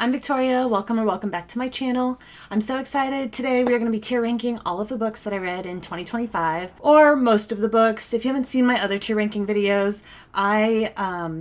I'm Victoria. Welcome or welcome back to my channel. I'm so excited. Today we are going to be tier ranking all of the books that I read in 2025, or most of the books. If you haven't seen my other tier ranking videos, I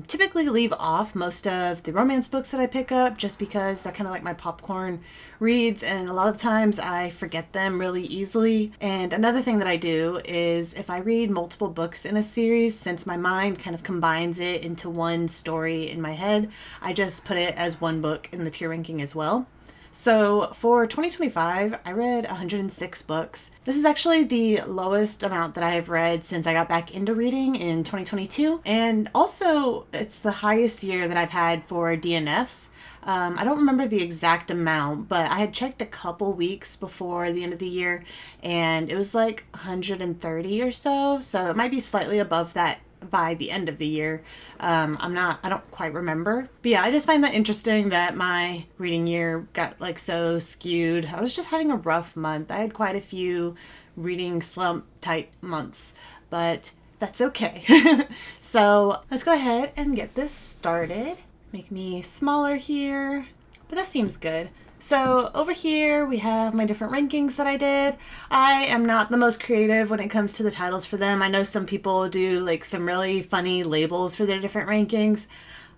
typically leave off most of the romance books that I pick up just because they're kind of like my popcorn reads, and a lot of the times I forget them really easily. And another thing that I do is if I read multiple books in a series, since my mind kind of combines it into one story in my head, I just put it as one book in the tier ranking as well. So for 2025, I read 106 books. This is actually the lowest amount that I have read since I got back into reading in 2022. And also, it's the highest year that I've had for DNFs. I don't remember the exact amount, but I had checked a couple weeks before the end of the year, and it was like 130 or so. So it might be slightly above that by the end of the year. I don't quite remember. But yeah, I just find that interesting that my reading year got like so skewed. I was just having a rough month. I had quite a few reading slump type months, but that's okay. So let's go ahead and get this started. Make me smaller here, but that seems good. So over here we have my different rankings that I did. I am not the most creative when it comes to the titles for them. I know some people do like some really funny labels for their different rankings.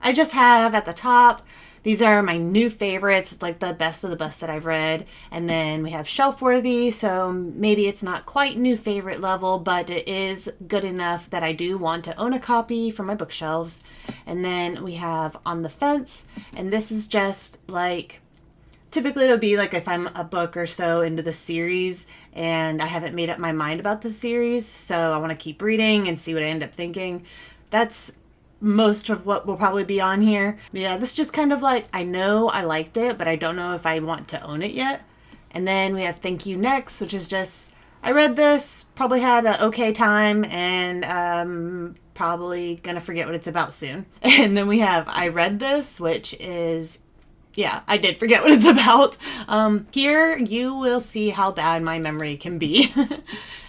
I just have at the top, these are my new favorites. It's like the best of the best that I've read. And then we have shelf worthy. So maybe it's not quite new favorite level, but it is good enough that I do want to own a copy for my bookshelves. And then we have on the fence. And this is just like, typically it'll be like if I'm a book or so into the series and I haven't made up my mind about the series. So I want to keep reading and see what I end up thinking. That's most of what will probably be on here. But yeah, this is just kind of like, I know I liked it, but I don't know if I want to own it yet. And then we have Thank You Next, which is just, I read this, probably had an okay time, and probably gonna forget what it's about soon. And then we have I Read This, which is, yeah, I did forget what it's about. Here you will see how bad my memory can be.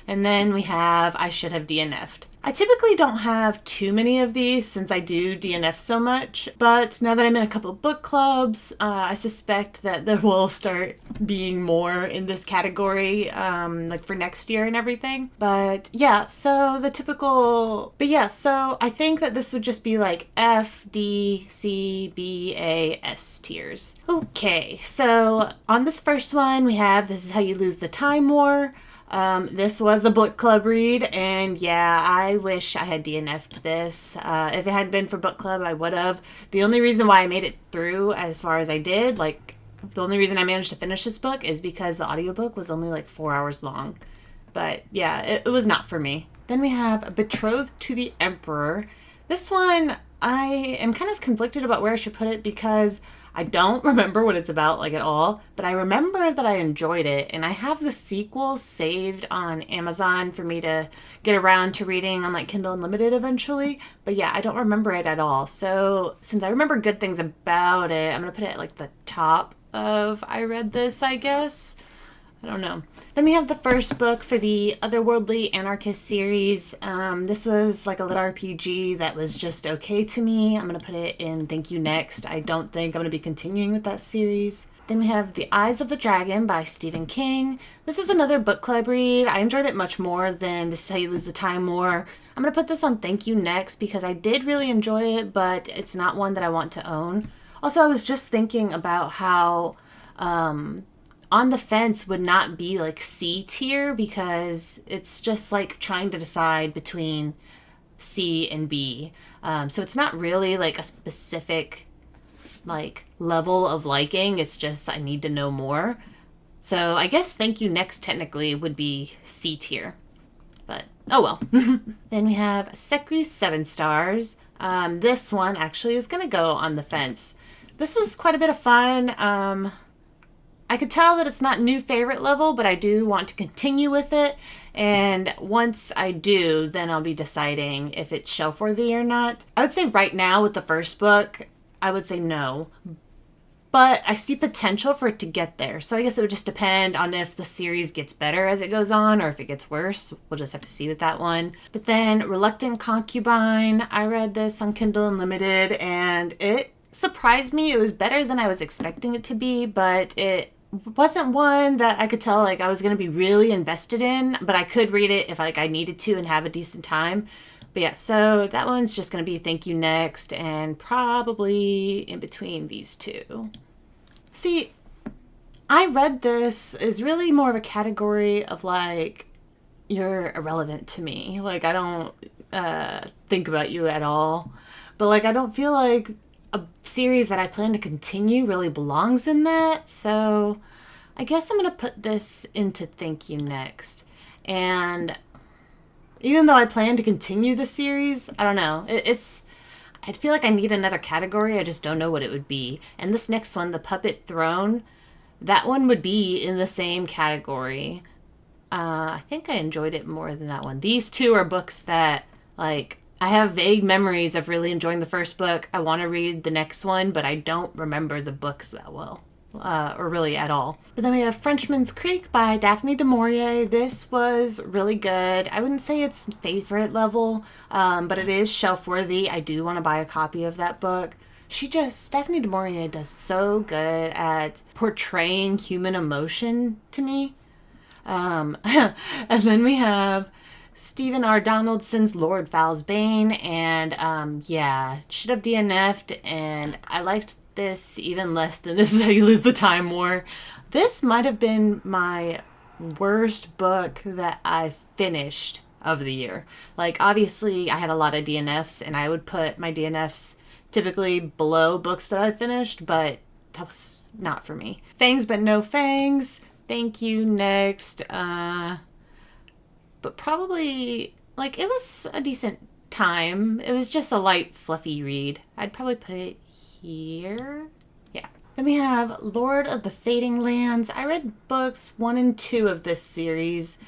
And then we have I Should Have DNF'd. I typically don't have too many of these since I do DNF so much, but now that I'm in a couple of book clubs, I suspect that there will start being more in this category, like for next year and everything. But yeah, so so I think that this would just be like F, D, C, B, A, S tiers. Okay, so on this first one we have This Is How You Lose the Time War. This was a book club read, and yeah, I wish I had DNF'd this. If it hadn't been for book club, I would have. The only reason why I made it through as far as I did, like, the only reason I managed to finish this book is because the audiobook was only like 4 hours long. But yeah, it was not for me. Then we have Betrothed to the Emperor. This one, I am kind of conflicted about where I should put it because I don't remember what it's about like at all, but I remember that I enjoyed it, and I have the sequel saved on Amazon for me to get around to reading on like Kindle Unlimited eventually. But yeah, I don't remember it at all. So since I remember good things about it, I'm gonna put it at like the top of I Read This, I guess. I don't know. Then we have the first book for the Otherworldly Anarchist series. This was like a lit RPG that was just okay to me. I'm going to put it in Thank You Next. I don't think I'm going to be continuing with that series. Then we have The Eyes of the Dragon by Stephen King. This was another book club read. I enjoyed it much more than This Is How You Lose the Time War. I'm going to put this on Thank You Next because I did really enjoy it, but it's not one that I want to own. Also, I was just thinking about how On the Fence would not be like C tier because it's just like trying to decide between C and B. So it's not really like a specific like level of liking. It's just I need to know more. So I guess Thank You Next technically would be C tier. But oh well. Then we have Sekri's 7 Stars. This one actually is going to go on the fence. This was quite a bit of fun. I could tell that it's not new favorite level, but I do want to continue with it. And once I do, then I'll be deciding if it's shelf worthy or not. I would say right now with the first book, I would say no. But I see potential for it to get there. So I guess it would just depend on if the series gets better as it goes on or if it gets worse. We'll just have to see with that one. But then Reluctant Concubine, I read this on Kindle Unlimited and it surprised me. It was better than I was expecting it to be, but it wasn't one that I could tell like I was going to be really invested in, but I could read it if like I needed to and have a decent time. But yeah, so that one's just going to be Thank You Next, and probably in between these two. See, I read this is really more of a category of like, you're irrelevant to me. Like, I don't think about you at all. But like, I don't feel like a series that I plan to continue really belongs in that. So I guess I'm going to put this into Thank You Next. And even though I plan to continue the series, I don't know. I feel like I need another category. I just don't know what it would be. And this next one, The Puppet Throne, that one would be in the same category. I think I enjoyed it more than that one. These two are books that, like, I have vague memories of really enjoying the first book. I want to read the next one, but I don't remember the books that well. Or really at all. But then we have Frenchman's Creek by Daphne du Maurier. This was really good. I wouldn't say it's favorite level, but it is shelf worthy. I do want to buy a copy of that book. Daphne du Maurier does so good at portraying human emotion to me. And then we have Stephen R. Donaldson's Lord Fowl's Bane, and should have DNF'd, and I liked this even less than This Is How You Lose the Time War. This might have been my worst book that I finished of the year. Like, obviously, I had a lot of DNFs, and I would put my DNFs typically below books that I finished, but that was not for me. Fangs But No Fangs, Thank You Next. But probably, like, it was a decent time. It was just a light, fluffy read. I'd probably put it here. Yeah. Then we have Lord of the Fading Lands. I read books 1 and 2 of this series.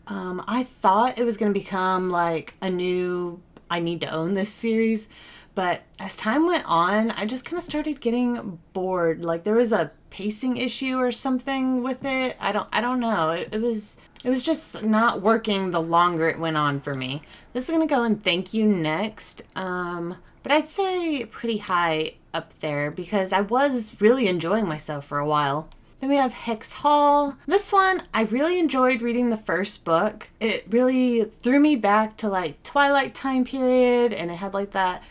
I thought it was going to become like a new I need to own this series, but as time went on, I just kind of started getting bored. Like, there was a pacing issue or something with it. I don't know. It was just not working the longer it went on for me. This is going to go in Thank You Next. But I'd say pretty high up there because I was really enjoying myself for a while. Then we have Hex Hall. This one, I really enjoyed reading the first book. It really threw me back to like Twilight time period, and it had like that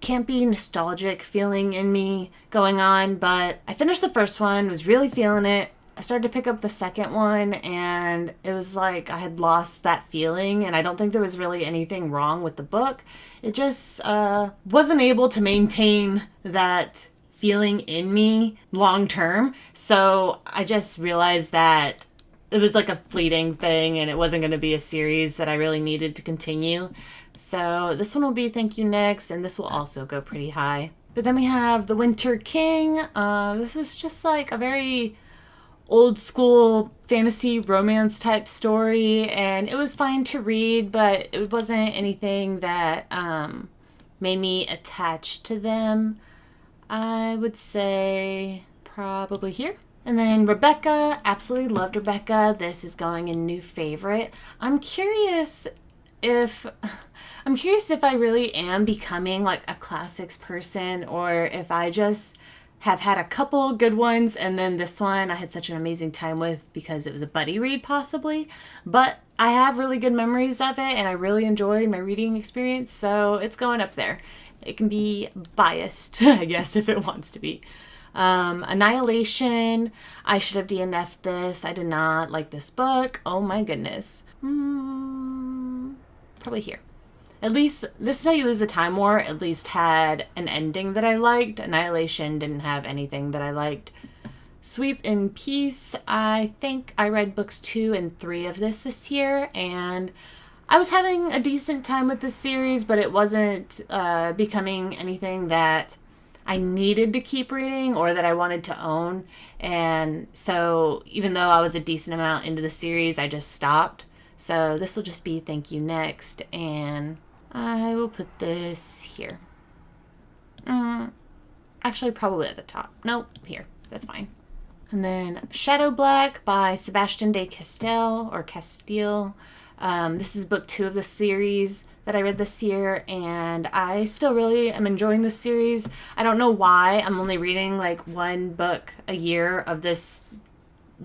campy, nostalgic feeling in me going on. But I finished the first one, was really feeling it. I started to pick up the second one, and it was like I had lost that feeling, and I don't think there was really anything wrong with the book. It just wasn't able to maintain that feeling in me long term. So I just realized that it was like a fleeting thing, and it wasn't going to be a series that I really needed to continue. So this one will be Thank You Next, and this will also go pretty high. But then we have The Winter King. This was just like a very old school fantasy romance type story, and it was fine to read, but it wasn't anything that made me attached to them. I would say probably here. And then Rebecca, absolutely loved Rebecca. This is going in new favorite. I'm curious if I really am becoming like a classics person, or if I just have had a couple good ones, and then this one I had such an amazing time with because it was a buddy read possibly. But I have really good memories of it, and I really enjoyed my reading experience, so it's going up there. It can be biased, I guess, if it wants to be. Annihilation, I should have DNF'd this. I did not like this book. Oh my goodness. Probably here. At least, This Is How You Lose the Time War at least had an ending that I liked. Annihilation didn't have anything that I liked. Sweep in Peace, I think I read books 2 and 3 of this year, and I was having a decent time with this series, but it wasn't becoming anything that I needed to keep reading or that I wanted to own. And so even though I was a decent amount into the series, I just stopped. So this will just be Thank You Next, and I will put this here. Actually, probably at the top. Nope, here. That's fine. And then Shadow Black by Sebastian de Castell, or Castile. This is book 2 of the series that I read this year, and I still really am enjoying this series. I don't know why I'm only reading like one book a year of this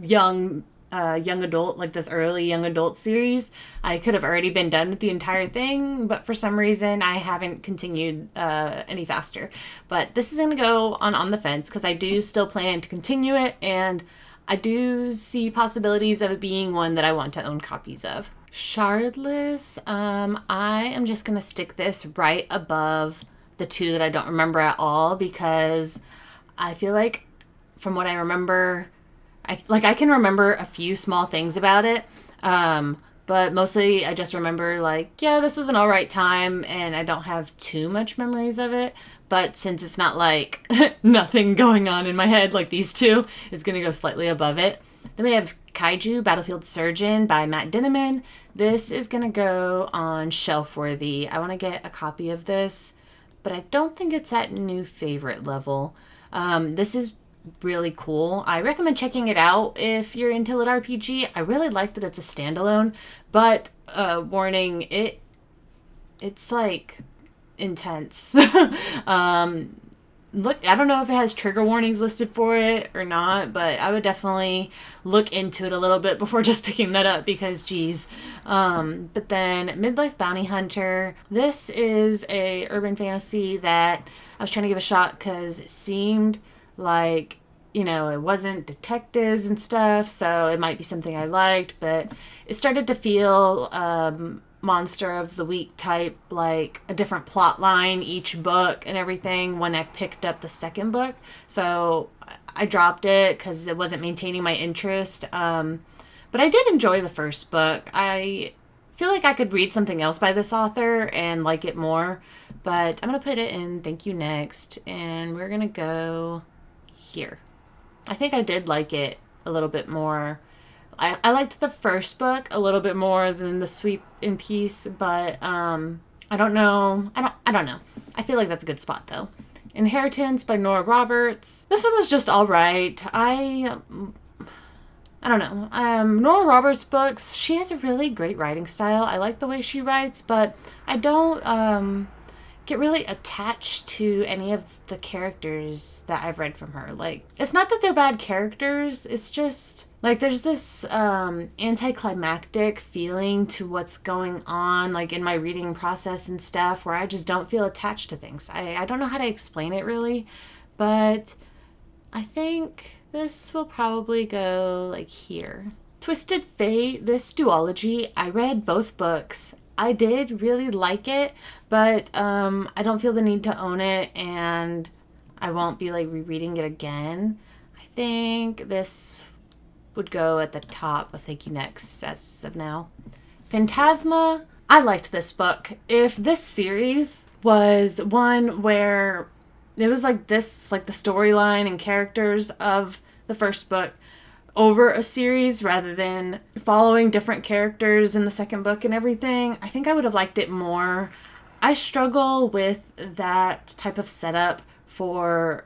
young adult, like this early young adult series. I could have already been done with the entire thing, but for some reason I haven't continued any faster. But this is going to go on the fence because I do still plan to continue it, and I do see possibilities of it being one that I want to own copies of. Shardless, I am just going to stick this right above the 2 that I don't remember at all, because I feel like from what I remember, I can remember a few small things about it, but mostly I just remember like, yeah, this was an alright time, and I don't have too much memories of it. But since it's not like nothing going on in my head like these 2, it's going to go slightly above it. Then we have Kaiju Battlefield Surgeon by Matt Dinniman. This is going to go on shelf-worthy. I want to get a copy of this, but I don't think it's at new favorite level. This is really cool. I recommend checking it out if you're into lit RPG. I really like that it's a standalone, but warning, it's like intense. Look, I don't know if it has trigger warnings listed for it or not, but I would definitely look into it a little bit before just picking that up, because geez. But then Midlife Bounty Hunter. This is a urban fantasy that I was trying to give a shot because it seemed like, you know, it wasn't detectives and stuff, so it might be something I liked, but it started to feel Monster of the Week type, like a different plot line each book and everything when I picked up the second book. So I dropped it because it wasn't maintaining my interest. But I did enjoy the first book. I feel like I could read something else by this author and like it more. But I'm going to put it in Thank You Next, and we're going to go here. I think I did like it a little bit more. I liked the first book a little bit more than the Sweep in Peace, but I don't know. I don't know. I feel like that's a good spot though. Inheritance by Nora Roberts. This one was just all right. I don't know. Nora Roberts' books, she has a really great writing style. I like the way she writes, but I don't get really attached to any of the characters that I've read from her. Like, it's not that they're bad characters, it's just like there's this anticlimactic feeling to what's going on, like in my reading process and stuff, where I just don't feel attached to things. I don't know how to explain it really, but I think this will probably go like here. Twisted Fate, this duology, I read both books. I did really like it, but I don't feel the need to own it, and I won't be like rereading it again. I think this would go at the top of Thank You Next as of now. Phantasma, I liked this book. If this series was one where it was like this, like the storyline and characters of the first book over a series rather than following different characters in the second book and everything, I think I would have liked it more. I struggle with that type of setup for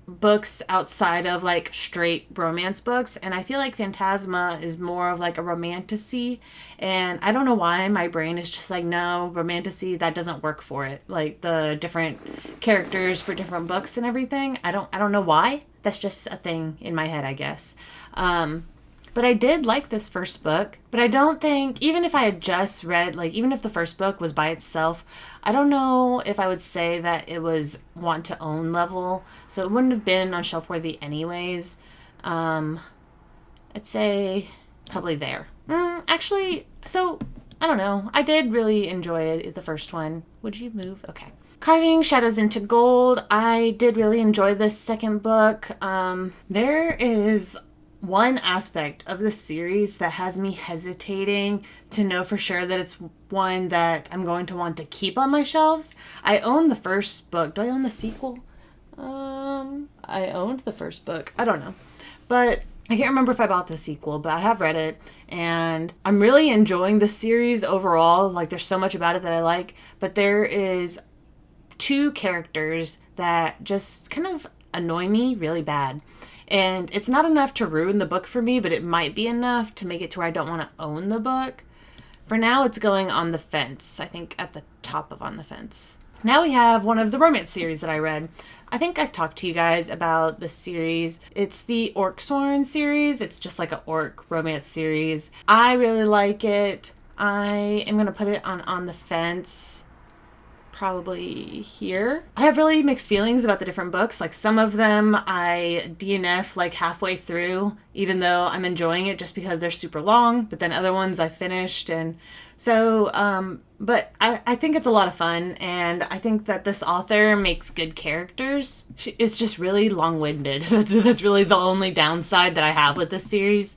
books outside of like straight romance books, and I feel like Phantasma is more of like a romantasy, and I don't know why my brain is just like, no, romantasy, that doesn't work for it. Like the different characters for different books and everything, I don't know why. That's just a thing in my head, I guess. But I did like this first book, but I don't think, even if I had just read, like, even if the first book was by itself, I don't know if I would say that it was want to own level, so it wouldn't have been on shelf worthy anyways. I'd say probably there. Actually, so, I don't know. I did really enjoy the first one. Would you move? Okay. Carving Shadows into Gold. I did really enjoy this second book. There is one aspect of the series that has me hesitating to know for sure that it's one that I'm going to want to keep on my shelves. I own the first book. Do I own the sequel? I owned the first book. I don't know. But I can't remember if I bought the sequel, but I have read it, and I'm really enjoying the series overall. Like, there's so much about it that I like, but there is two characters that just kind of annoy me really bad. And it's not enough to ruin the book for me, but it might be enough to make it to where I don't want to own the book. For now, it's going On the Fence. I think at the top of On the Fence. Now we have one of the romance series that I read. I think I've talked to you guys about this series. It's the Orcsworn series. It's just like an orc romance series. I really like it. I am going to put it on the Fence, probably here. I have really mixed feelings about the different books. Like some of them I DNF like halfway through, even though I'm enjoying it just because they're super long. But then other ones I finished. And so, but I think it's a lot of fun. And I think that this author makes good characters. It's just really long-winded. That's really the only downside that I have with this series.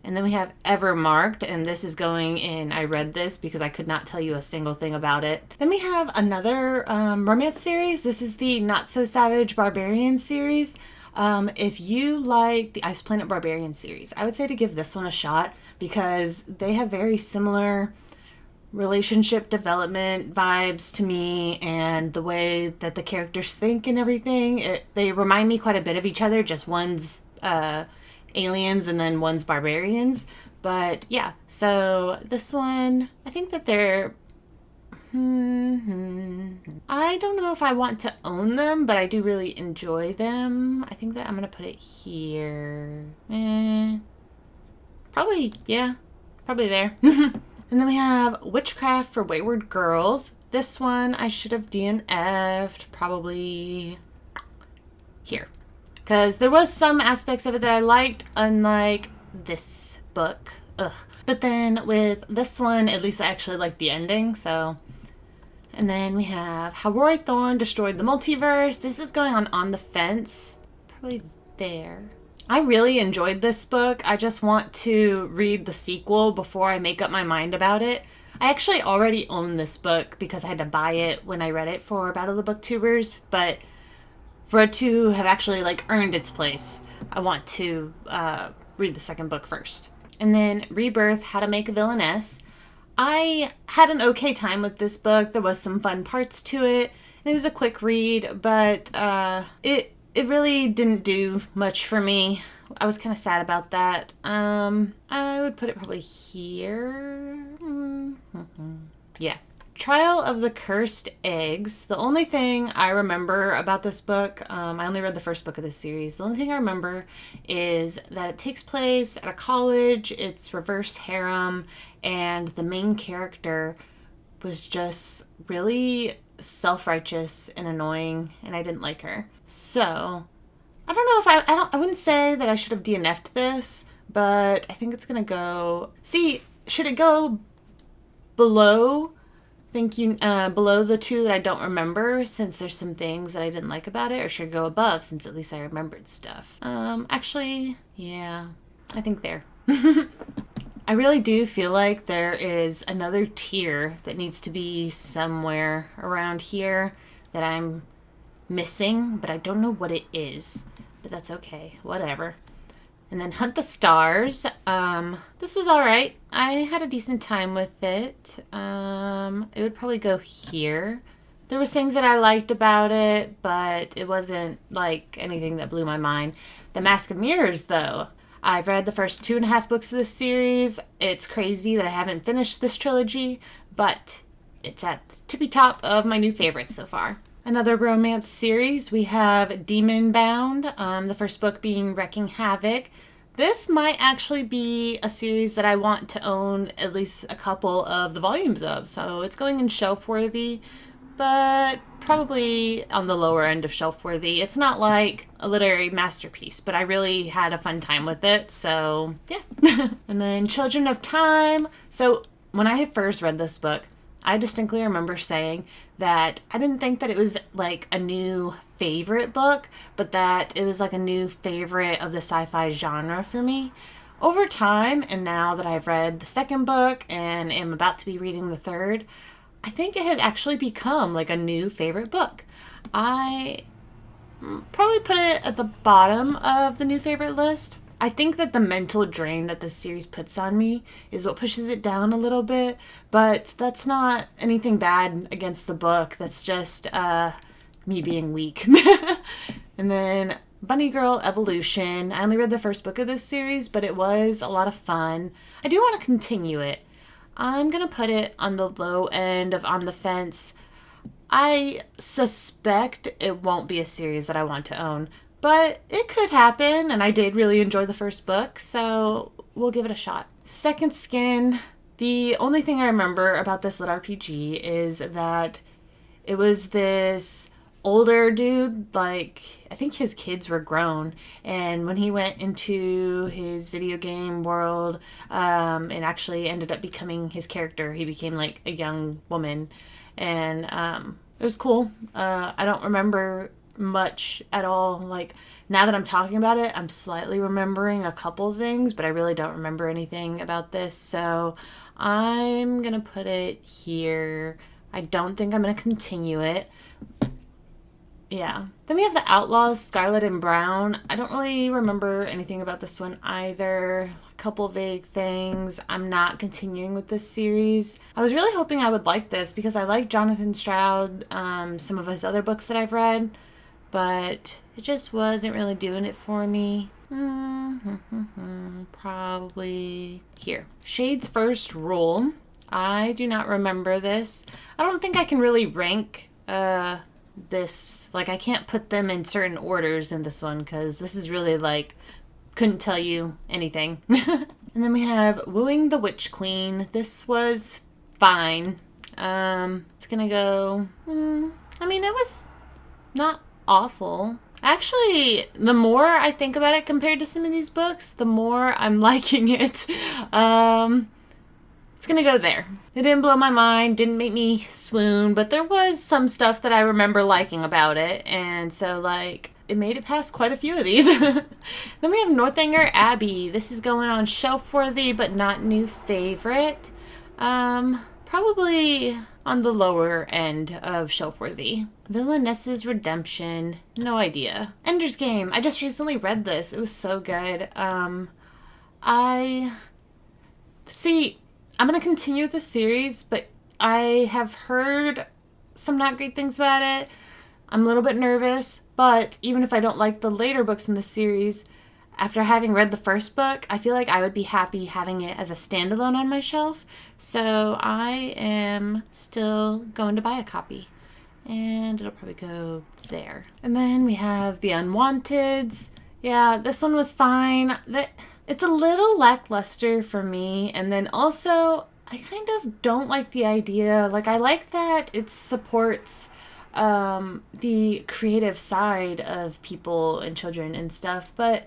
And then we have Evermarked, and this is going in, I read this because I could not tell you a single thing about it. Then we have another romance series. This is the Not So Savage Barbarian series. If you like the Ice Planet Barbarian series, I would say to give this one a shot because they have very similar relationship development vibes to me, and the way that the characters think and everything. They remind me quite a bit of each other, just one's aliens and then one's barbarians. But yeah, so this one, I think that they're I don't know if I want to own them, but I do really enjoy them. I think that I'm gonna put it here. Probably, yeah, probably there. And then we have Witchcraft for Wayward Girls. This one I should have DNF'd, probably here. Because there was some aspects of it that I liked, unlike this book. Ugh. But then with this one, at least I actually liked the ending, so. And then we have How Roy Thorne Destroyed the Multiverse. This is going on the Fence. Probably there. I really enjoyed this book. I just want to read the sequel before I make up my mind about it. I actually already own this book because I had to buy it when I read it for Battle of the Booktubers, but for it to have actually like earned its place, I want to read the second book first. And then Rebirth, How to Make a Villainess. I had an okay time with this book. There was some fun parts to it. And it was a quick read, but it really didn't do much for me. I was kind of sad about that. I would put it probably here. Yeah. Trial of the Cursed Eggs. The only thing I remember about this book, I only read the first book of this series. The only thing I remember is that it takes place at a college. It's reverse harem, and the main character was just really self-righteous and annoying, and I didn't like her. So I don't know if I wouldn't say that I should have DNF'd this, but I think it's gonna go. See, should it go below? Below the two that I don't remember, since there's some things that I didn't like about it, or should it go above since at least I remembered stuff? Actually, yeah, I think there. I really do feel like there is another tier that needs to be somewhere around here that I'm missing, but I don't know what it is. But that's okay, whatever. And then Hunt the Stars. This was alright. I had a decent time with it. It would probably go here. There was things that I liked about it, but it wasn't like anything that blew my mind. The Mask of Mirrors, though. I've read the first 2.5 books of this series. It's crazy that I haven't finished this trilogy, but it's at the tippy top of my new favorites so far. Another romance series, we have Demon Bound, the first book being Wrecking Havoc. This might actually be a series that I want to own at least a couple of the volumes of, so it's going in shelf-worthy, but probably on the lower end of shelf-worthy. It's not like a literary masterpiece, but I really had a fun time with it, so yeah. And then Children of Time. So when I had first read this book, I distinctly remember saying that I didn't think that it was like a new favorite book, but that it was like a new favorite of the sci-fi genre for me. Over time, and now that I've read the second book and am about to be reading the third, I think it has actually become like a new favorite book. I probably put it at the bottom of the new favorite list. I think that the mental drain that this series puts on me is what pushes it down a little bit, but that's not anything bad against the book. That's just me being weak. And then Bunny Girl Evolution. I only read the first book of this series, but it was a lot of fun. I do want to continue it. I'm gonna put it on the low end of on the fence. I suspect it won't be a series that I want to own, but it could happen, and I did really enjoy the first book, so we'll give it a shot. Second Skin, the only thing I remember about this lit RPG is that it was this older dude, like, I think his kids were grown, and when he went into his video game world, and actually ended up becoming his character, he became like a young woman, and it was cool. I don't remember much at all. Like, now that I'm talking about it, I'm slightly remembering a couple things, but I really don't remember anything about this, so I'm gonna put it here. I don't think I'm gonna continue it. Yeah. Then we have The Outlaws, Scarlet and Brown. I don't really remember anything about this one either. A couple vague things. I'm not continuing with this series. I was really hoping I would like this because I like Jonathan Stroud, some of his other books that I've read, but it just wasn't really doing it for me. Probably here. Shade's First Rule. I do not remember this. I don't think I can really rank this, like, I can't put them in certain orders in this one because this is really like, couldn't tell you anything. And then we have Wooing the Witch Queen. This was fine. It's gonna go, I mean, it was not awful. Actually, the more I think about it compared to some of these books, the more I'm liking it. It's gonna go there. It didn't blow my mind, didn't make me swoon, but there was some stuff that I remember liking about it, and so, like, it made it past quite a few of these. Then we have Northanger Abbey. This is going on shelf-worthy, but not new favorite. Probably on the lower end of shelf-worthy. Villainess's Redemption. No idea. Ender's Game. I just recently read this. It was so good. I'm going to continue with the series, but I have heard some not great things about it. I'm a little bit nervous, but even if I don't like the later books in the series, after having read the first book, I feel like I would be happy having it as a standalone on my shelf. So I am still going to buy a copy, and it'll probably go there. And then we have The Unwanteds. Yeah, this one was fine. It's a little lackluster for me, and then also I kind of don't like the idea. Like, I like that it supports the creative side of people and children and stuff, but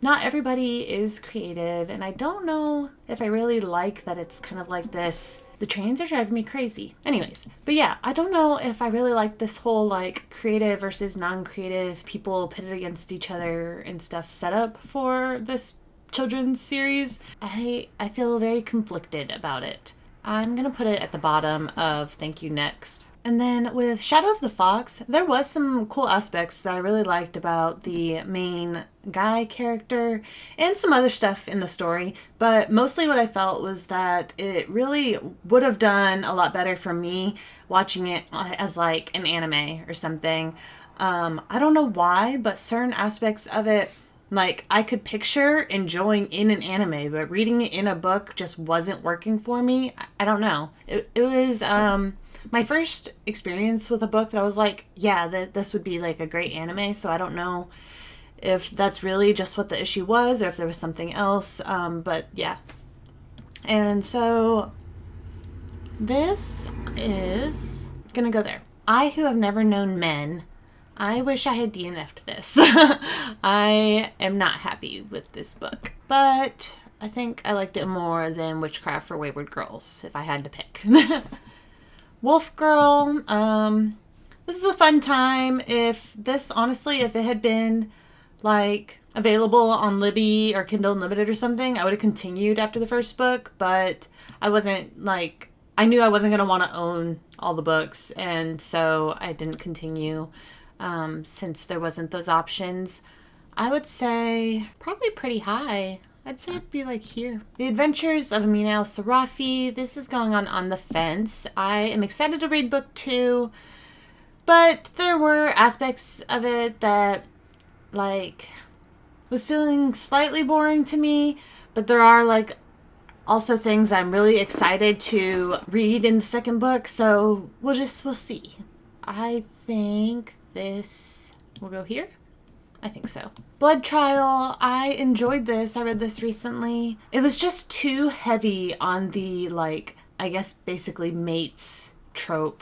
not everybody is creative, and I don't know if I really like that it's kind of like this. The trains are driving me crazy. Anyways, but yeah, I don't know if I really like this whole, like, creative versus non-creative people pitted against each other and stuff set up for this children's series. I feel very conflicted about it. I'm gonna put it at the bottom of Thank You Next. And then with Shadow of the Fox, there was some cool aspects that I really liked about the main guy character and some other stuff in the story, but mostly what I felt was that it really would have done a lot better for me watching it as like an anime or something. I don't know why, but certain aspects of it, like, I could picture enjoying in an anime, but reading it in a book just wasn't working for me. I don't know. It was my first experience with a book that I was like, yeah, this would be like a great anime, so I don't know if that's really just what the issue was or if there was something else, but yeah. And so this is gonna go there. I Who Have Never Known Men. I wish I had DNF'd this. I am not happy with this book, but I think I liked it more than Witchcraft for Wayward Girls, if I had to pick. Wolf Girl, this is a fun time. Honestly, if it had been, like, available on Libby or Kindle Unlimited or something, I would have continued after the first book, but I wasn't, like, I knew I wasn't going to want to own all the books, and so I didn't continue. Since there wasn't those options. I would say probably pretty high. I'd say it'd be like here. The Adventures of Amina Al-Sarafi. This is going on the fence. I am excited to read book 2, but there were aspects of it that, like, was feeling slightly boring to me, but there are, like, Also things I'm really excited to read in the second book, so we'll see. I think this will go here. I think so. Blood Trial, I enjoyed this. I read this recently. It was just too heavy on the, like, I guess basically mates trope.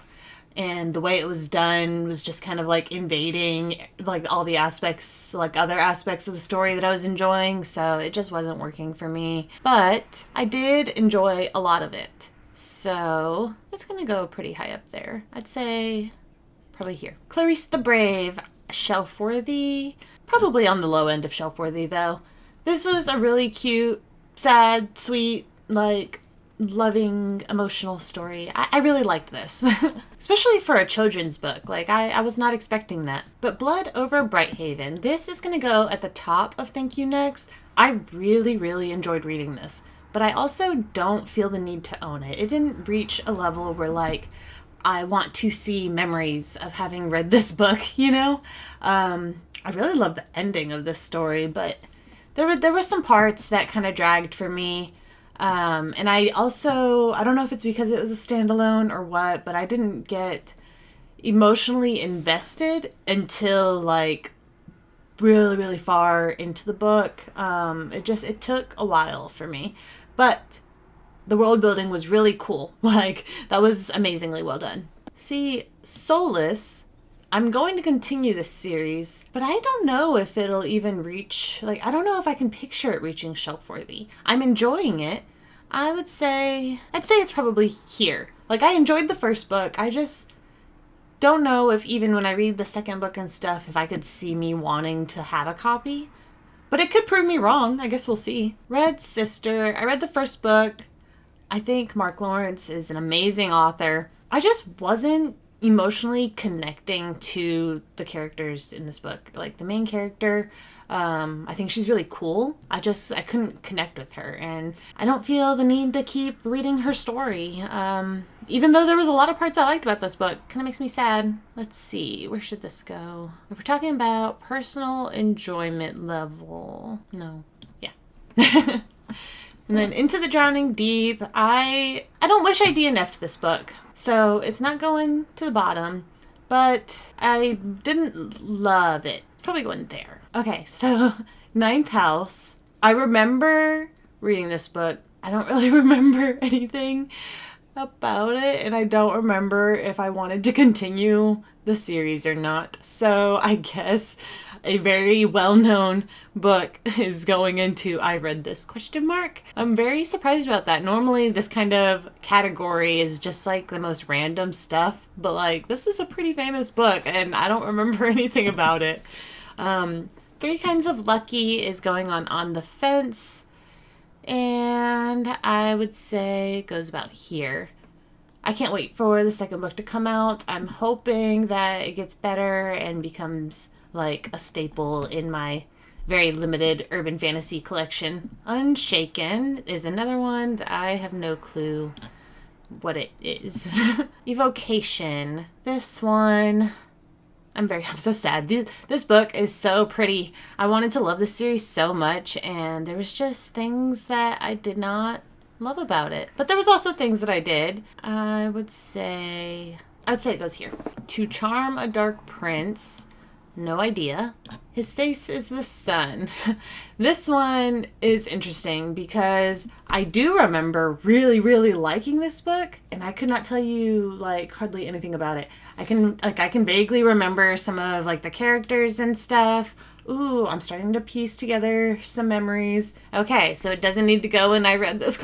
And the way it was done was just kind of like invading like all the aspects, like other aspects of the story that I was enjoying. So it just wasn't working for me. But I did enjoy a lot of it. So it's going to go pretty high up there. I'd say probably here. Clarice the Brave, shelf-worthy. Probably on the low end of shelf-worthy though. This was a really cute, sad, sweet, like loving, emotional story. I really liked this. Especially for a children's book. Like, I was not expecting that. But Blood over Brighthaven. This is going to go at the top of Thank You Next. I really, really enjoyed reading this. But I also don't feel the need to own it. It didn't reach a level where, like, I want to see memories of having read this book, you know? I really love the ending of this story, but there were some parts that kind of dragged for me. And I don't know if it's because it was a standalone or what, but I didn't get emotionally invested until like really, really far into the book. It took a while for me, but the world building was really cool. Like, that was amazingly well done. See, Soulless, I'm going to continue this series, but I don't know if it'll even reach, like, I don't know if I can picture it reaching shelf-worthy. I'm enjoying it. I'd say it's probably here. Like, I enjoyed the first book. I just don't know if even when I read the second book and stuff, if I could see me wanting to have a copy. But it could prove me wrong. I guess we'll see. Red Sister. I read the first book. I think Mark Lawrence is an amazing author. I just wasn't emotionally connecting to the characters in this book. Like, the main character, I think she's really cool. I couldn't connect with her, and I don't feel the need to keep reading her story. Even though there was a lot of parts I liked about this book. Kind of makes me sad. Let's see, where should this go? If we're talking about personal enjoyment level, no, yeah. And then Into the Drowning Deep. I don't wish I DNF'd this book, so it's not going to the bottom, but I didn't love it. Probably going there. Okay, so Ninth House. I remember reading this book. I don't really remember anything about it, and I don't remember if I wanted to continue the series or not. So I guess a very well-known book is going into I read this ? I'm very surprised about that. Normally this kind of category is just like the most random stuff, but like this is a pretty famous book and I don't remember anything about it. Three Kinds of Lucky is going on the fence, and I would say it goes about here. I can't wait for the second book to come out. I'm hoping that it gets better and becomes like a staple in my very limited urban fantasy collection. Unshaken is another one that I have no clue what it is. Evocation. This one, I'm so sad. This book is so pretty. I wanted to love this series so much, and there was just things that I did not love about it. But there was also things that I did. I would say it goes here. To Charm a Dark Prince. No idea. His Face is the Sun. This one is interesting because I do remember really, really liking this book, and I could not tell you like hardly anything about it. I can vaguely remember some of like the characters and stuff. Ooh, I'm starting to piece together some memories. Okay, so it doesn't need to go in I read this ?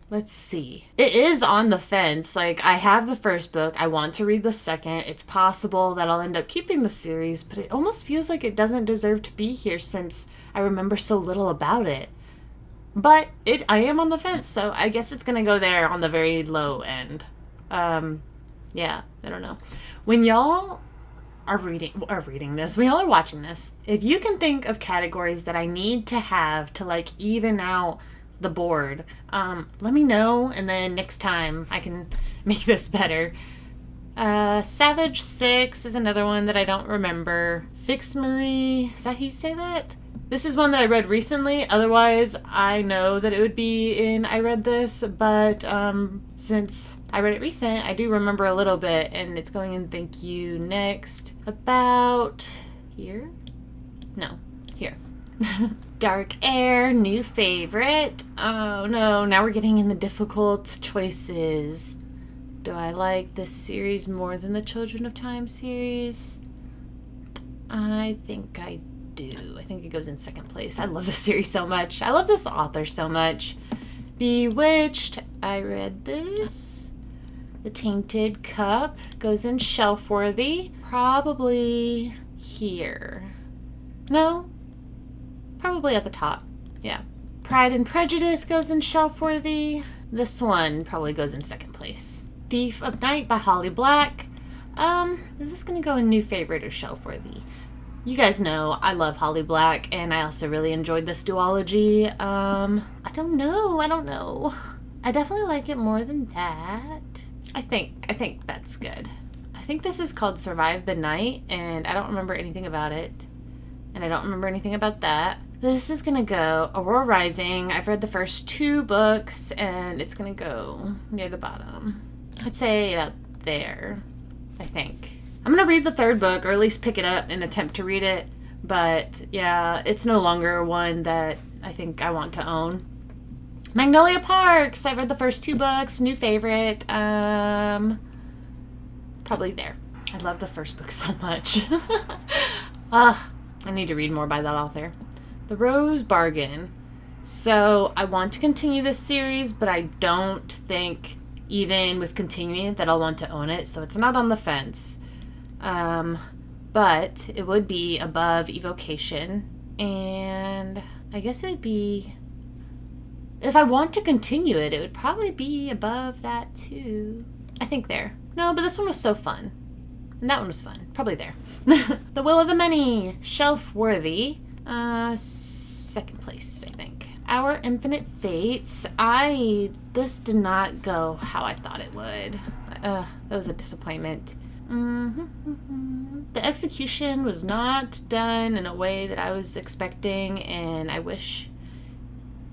Let's see. It is on the fence. Like, I have the first book. I want to read the second. It's possible that I'll end up keeping the series, but it almost feels like it doesn't deserve to be here since I remember so little about it. But I am on the fence, so I guess it's gonna go there on the very low end. Yeah, I don't know. When y'all are reading this, when y'all are watching this, if you can think of categories that I need to have to like even out the board, let me know, and then next time I can make this better. Savage 6 is another one that I don't remember. Fix Marie, is that how you say that? This is one that I read recently. Otherwise, I know that it would be in I read this, but since I read it recent, I do remember a little bit, and it's going in thank you next. About here? No, here. Dark Air, new favorite. Oh no, now we're getting in the difficult choices. Do I like this series more than the Children of Time series? I think I do. I think it goes in second place. I love this series so much. I love this author so much. Bewitched, I read this. The Tainted Cup goes in Shelfworthy. Probably here. No, probably at the top. Yeah. Pride and Prejudice goes in Shelfworthy. This one probably goes in second place. Thief of Night by Holly Black. Is this gonna go in new favorite or Shelfworthy? You guys know I love Holly Black, and I also really enjoyed this duology. I don't know. I definitely like it more than that. I think that's good. I think this is called Survive the Night, and I don't remember anything about it. And I don't remember anything about that. This is gonna go Aurora Rising. I've read the first 2 books, and it's gonna go near the bottom. I'd say about there, I think. I'm gonna read the 3rd book, or at least pick it up and attempt to read it. But yeah, it's no longer one that I think I want to own. Magnolia Parks. I read the first 2 books. New favorite. Probably there. I love the first book so much. I need to read more by that author. The Rose Bargain. So I want to continue this series, but I don't think, even with continuing it, that I'll want to own it. So it's not on the fence. But it would be above Evocation. And I guess it would be, if I want to continue it, it would probably be above that too. I think there. No, but this one was so fun. And that one was fun. Probably there. The Will of the Many. Shelf-worthy. Second place, I think. Our Infinite Fates. This did not go how I thought it would. That was a disappointment. The execution was not done in a way that I was expecting, and I wish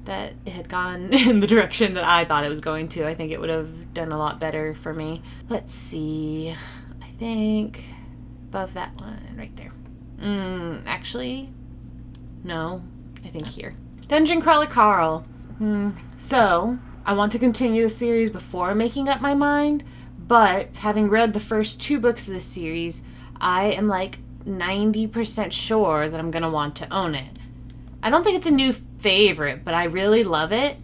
that it had gone in the direction that I thought it was going to. I think it would have done a lot better for me. Let's see. I think above that one, right there. Actually, no. I think here. Dungeon Crawler Carl. So, I want to continue the series before making up my mind, but having read the first 2 books of this series, I am like 90% sure that I'm going to want to own it. I don't think it's a new favorite, but I really love it.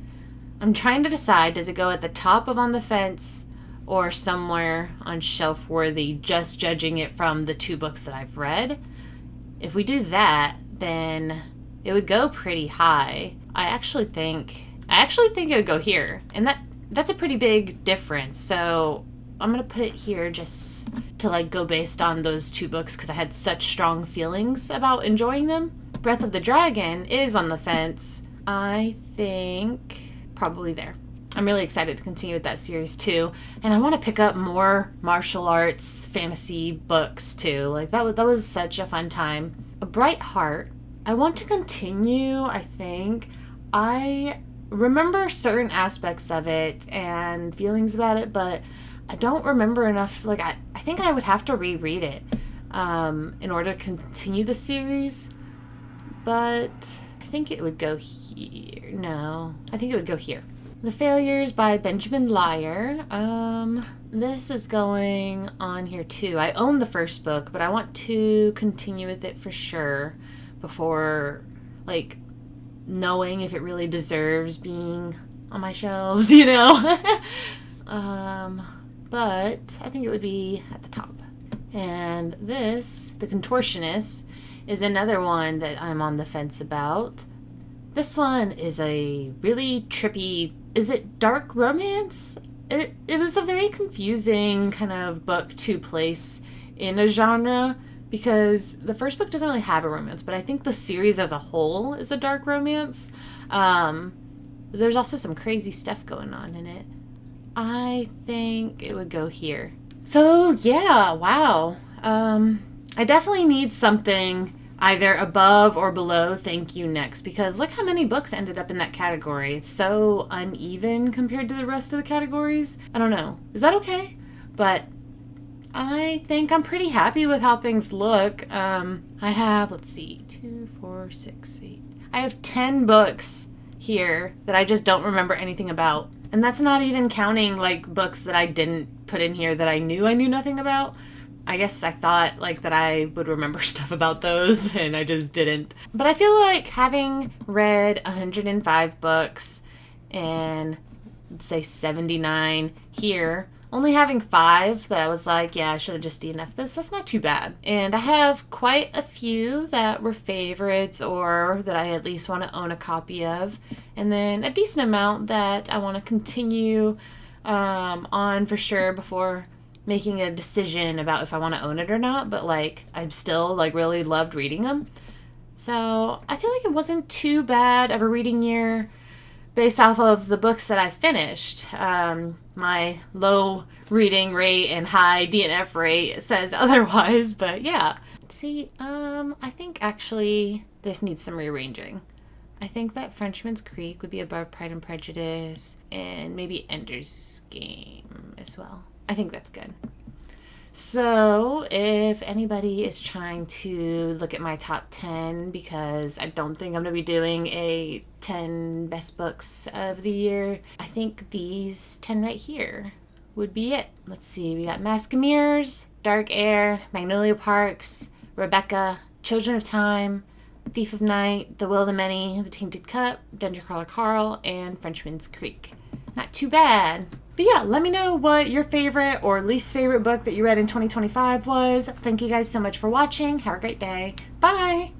I'm trying to decide, does it go at the top of On the Fence or somewhere on Shelf-worthy, just judging it from the 2 books that I've read? If we do that, then it would go pretty high. I actually think it would go here. And that's a pretty big difference. So I'm going to put it here just to like go based on those 2 books because I had such strong feelings about enjoying them. Breath of the Dragon is on the fence. I think probably there. I'm really excited to continue with that series too. And I want to pick up more martial arts fantasy books too. Like that was such a fun time. A Bright Heart. I want to continue, I think. I remember certain aspects of it and feelings about it, but I don't remember enough. Like I think I would have to reread it in order to continue the series. But I think it would go here. No, I think it would go here. The Failures by Benjamin Lyer. This is going on here too. I own the first book, but I want to continue with it for sure before, like, knowing if it really deserves being on my shelves, you know? But I think it would be at the top. And this, The Contortionist, is another one that I'm on the fence about. This one is a really trippy, is it dark romance? It was a very confusing kind of book to place in a genre because the first book doesn't really have a romance, but I think the series as a whole is a dark romance. There's also some crazy stuff going on in it. I think it would go here. So yeah, wow. I definitely need something either above or below Thank You Next, because look how many books ended up in that category. It's so uneven compared to the rest of the categories. I don't know. Is that okay? But I think I'm pretty happy with how things look. I have, let's see, 2, 4, 6, 8. I have 10 books here that I just don't remember anything about. And that's not even counting like books that I didn't put in here that I knew nothing about. I guess I thought like that I would remember stuff about those and I just didn't. But I feel like having read 105 books and let's say 79 here, only having 5 that I was like, yeah, I should have just DNF'd this, that's not too bad. And I have quite a few that were favorites or that I at least want to own a copy of. And then a decent amount that I want to continue on for sure before making a decision about if I want to own it or not. But like, I'm still like really loved reading them. So I feel like it wasn't too bad of a reading year based off of the books that I finished. My low reading rate and high DNF rate says otherwise, but yeah. See, I think actually this needs some rearranging. I think that Frenchman's Creek would be above Pride and Prejudice, and maybe Ender's Game as well. I think that's good. So if anybody is trying to look at my top 10, because I don't think I'm going to be doing a 10 best books of the year, I think these 10 right here would be it. Let's see, we got Mask of Mirrors, Dark Air, Magnolia Parks, Rebecca, Children of Time, Thief of Night, The Will of the Many, The Tainted Cup, Dungeon Crawler Carl, and Frenchman's Creek. Not too bad. But yeah, let me know what your favorite or least favorite book that you read in 2025 was. Thank you guys so much for watching. Have a great day. Bye!